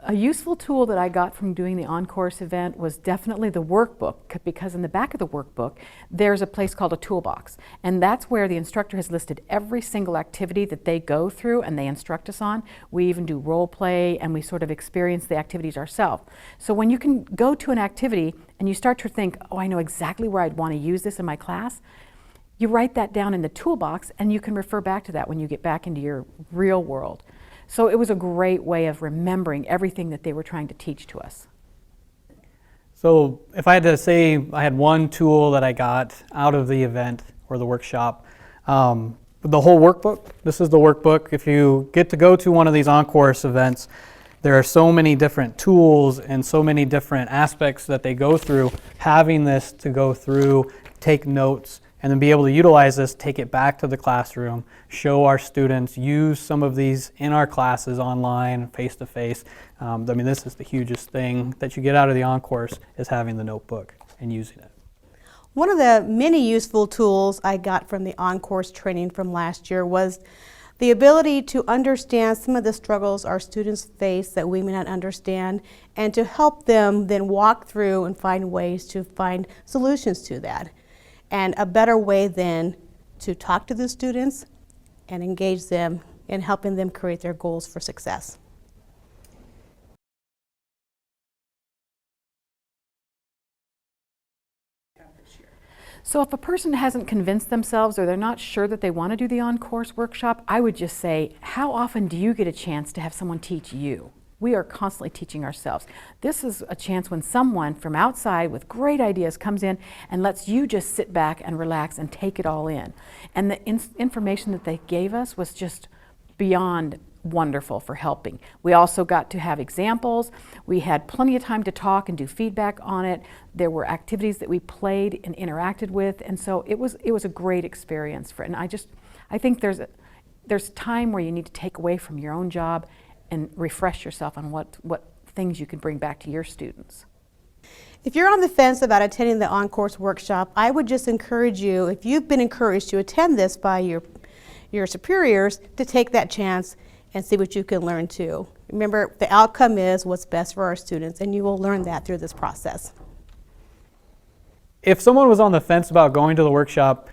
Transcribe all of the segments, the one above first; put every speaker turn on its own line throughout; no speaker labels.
A useful tool that I got from doing the OnCourse event was definitely the workbook, because in the back of the workbook there's a place called a toolbox, and that's where the instructor has listed every single activity that they go through and they instruct us on. We even do role play and we sort of experience the activities ourselves. So when you can go to an activity and you start to think, oh, I know exactly where I'd want to use this in my class, you write that down in the toolbox and you can refer back to that when you get back into your real world. So it was a great way of remembering everything that they were trying to teach to us.
So if I had to say I had one tool that I got out of the event or the workshop, the whole workbook. This is the workbook. If you get to go to one of these OnCourse events, there are so many different tools and so many different aspects that they go through. Having this to go through, take notes, and then be able to utilize this, take it back to the classroom, show our students, use some of these in our classes online, face-to-face. I mean, this is the hugest thing that you get out of the OnCourse, is having the notebook and using it.
One of the many useful tools I got from the OnCourse training from last year was the ability to understand some of the struggles our students face that we may not understand, and to help them then walk through and find ways to find solutions to that. And a better way then to talk to the students and engage them in helping them create their goals for success.
So if a person hasn't convinced themselves or they're not sure that they want to do the OnCourse workshop, I would just say, how often do you get a chance to have someone teach you? We are constantly teaching ourselves. This is a chance when someone from outside with great ideas comes in and lets you just sit back and relax and take it all in. And the information that they gave us was just beyond wonderful for helping. We also got to have examples. We had plenty of time to talk and do feedback on it. There were activities that we played and interacted with, and so it was a great experience. And I think there's time where you need to take away from your own job and refresh yourself on what things you can bring back to your students.
If you're on the fence about attending the OnCourse workshop, I would just encourage you, if you've been encouraged to attend this by your superiors, to take that chance and see what you can learn too. Remember, the outcome is what's best for our students, and you will learn that through this process.
If someone was on the fence about going to the workshop,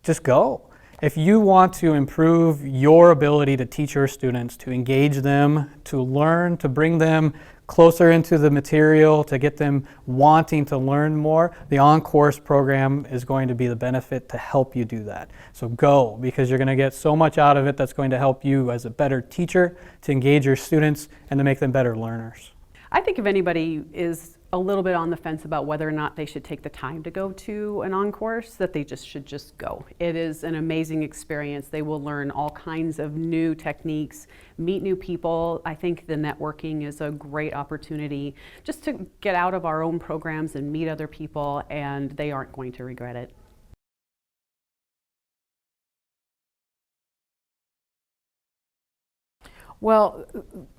just go. If you want to improve your ability to teach your students, to engage them, to learn, to bring them closer into the material, to get them wanting to learn more, the OnCourse program is going to be the benefit to help you do that. So go, because you're going to get so much out of it that's going to help you as a better teacher, to engage your students, and to make them better learners.
I think if anybody is a little bit on the fence about whether or not they should take the time to go to an OnCourse, that they should just go. It is an amazing experience. They will learn all kinds of new techniques, meet new people. I think the networking is a great opportunity just to get out of our own programs and meet other people, and they aren't going to regret it.
Well,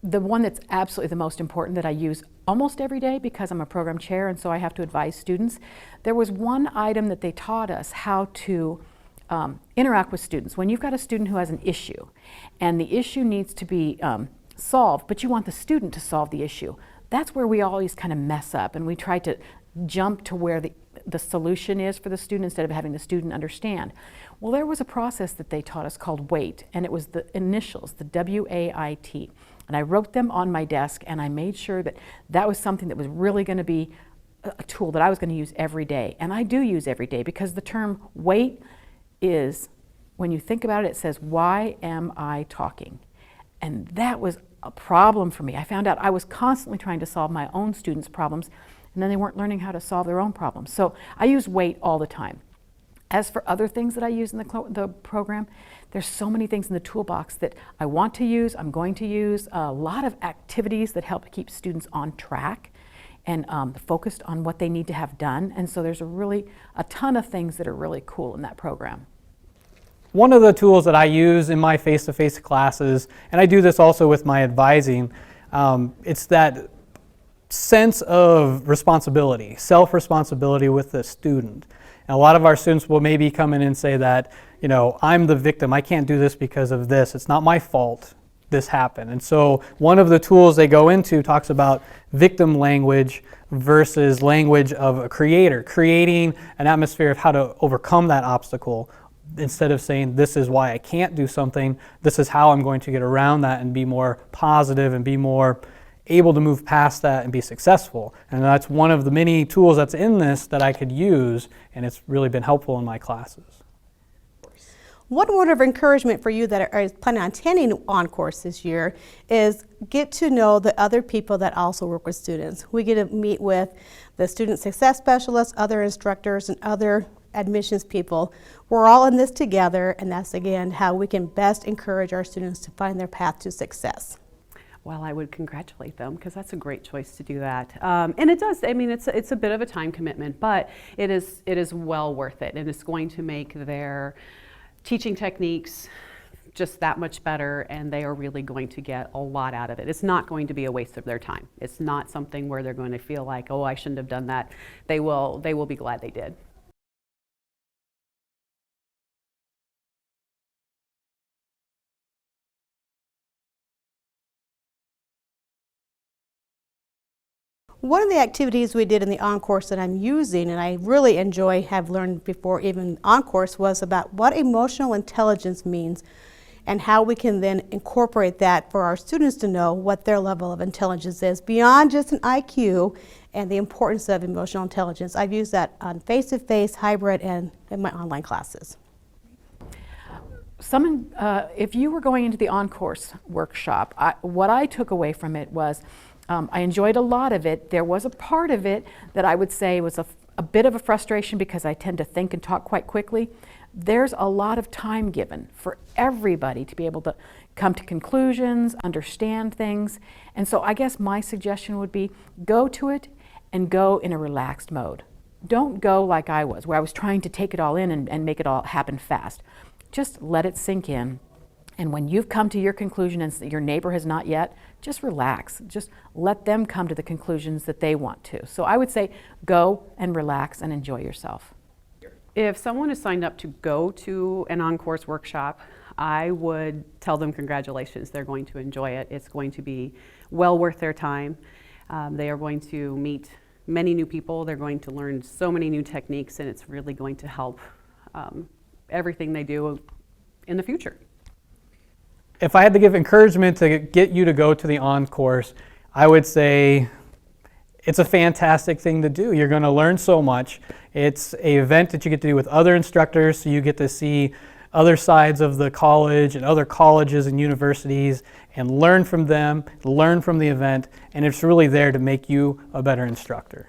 the one that's absolutely the most important that I use almost every day, because I'm a program chair and so I have to advise students, there was one item that they taught us how to interact with students. When you've got a student who has an issue and the issue needs to be solved, but you want the student to solve the issue, that's where we always kind of mess up, and we try to jump to where the solution is for the student instead of having the student understand. Well, there was a process that they taught us called WAIT, and it was the initials, the W-A-I-T. And I wrote them on my desk, and I made sure that that was something that was really going to be a tool that I was going to use every day. And I do use every day, because the term WAIT is, when you think about it, it says, why am I talking? And that was a problem for me. I found out I was constantly trying to solve my own students' problems, and then they weren't learning how to solve their own problems. So I use WAIT all the time. As for other things that I use in the program, there's so many things in the toolbox that I want to use, I'm going to use, a lot of activities that help keep students on track and focused on what they need to have done. And so there's a ton of things that are really cool in that program.
One of the tools that I use in my face-to-face classes, and I do this also with my advising, it's that sense of responsibility, self-responsibility with the student. And a lot of our students will maybe come in and say that, I'm the victim, I can't do this because of this, it's not my fault. this happen. And so one of the tools they go into talks about victim language versus language of a creator, creating an atmosphere of how to overcome that obstacle. Instead of saying, this is why I can't do something, this is how I'm going to get around that and be more positive and be more able to move past that and be successful. And that's one of the many tools that's in this that I could use, and it's really been helpful in my classes.
One word of encouragement for you that are planning on attending OnCourse this year is get to know the other people that also work with students. We get to meet with the student success specialists, other instructors, and other admissions people. We're all in this together, and that's again how we can best encourage our students to find their path to success.
Well, I would congratulate them because that's a great choice to do that. And it does, I mean, it's a bit of a time commitment, but it is well worth it, and it's going to make their teaching techniques just that much better, and they are really going to get a lot out of it. It's not going to be a waste of their time. It's not something where they're going to feel like, oh, I shouldn't have done that. They will be glad they did.
One of the activities we did in the OnCourse that I'm using, and I really enjoy, have learned before even OnCourse, was about what emotional intelligence means and how we can then incorporate that for our students to know what their level of intelligence is beyond just an IQ and the importance of emotional intelligence. I've used that on face-to-face, hybrid, and in my online classes.
If you were going into the OnCourse workshop, what I took away from it was I enjoyed a lot of it. There was a part of it that I would say was a bit of a frustration because I tend to think and talk quite quickly. There's a lot of time given for everybody to be able to come to conclusions, understand things. And so I guess my suggestion would be go to it and go in a relaxed mode. Don't go like I was, where I was trying to take it all in and make it all happen fast. Just let it sink in. And when you've come to your conclusion and your neighbor has not yet, just relax. Just let them come to the conclusions that they want to. So I would say go and relax and enjoy yourself.
If someone is signed up to go to an OnCourse workshop, I would tell them congratulations. They're going to enjoy it. It's going to be well worth their time. They are going to meet many new people. They're going to learn so many new techniques, and it's really going to help everything they do in the future.
If I had to give encouragement to get you to go to the OnCourse, I would say it's a fantastic thing to do. You're going to learn so much. It's an event that you get to do with other instructors, so you get to see other sides of the college and other colleges and universities and learn from them, learn from the event, and it's really there to make you a better instructor.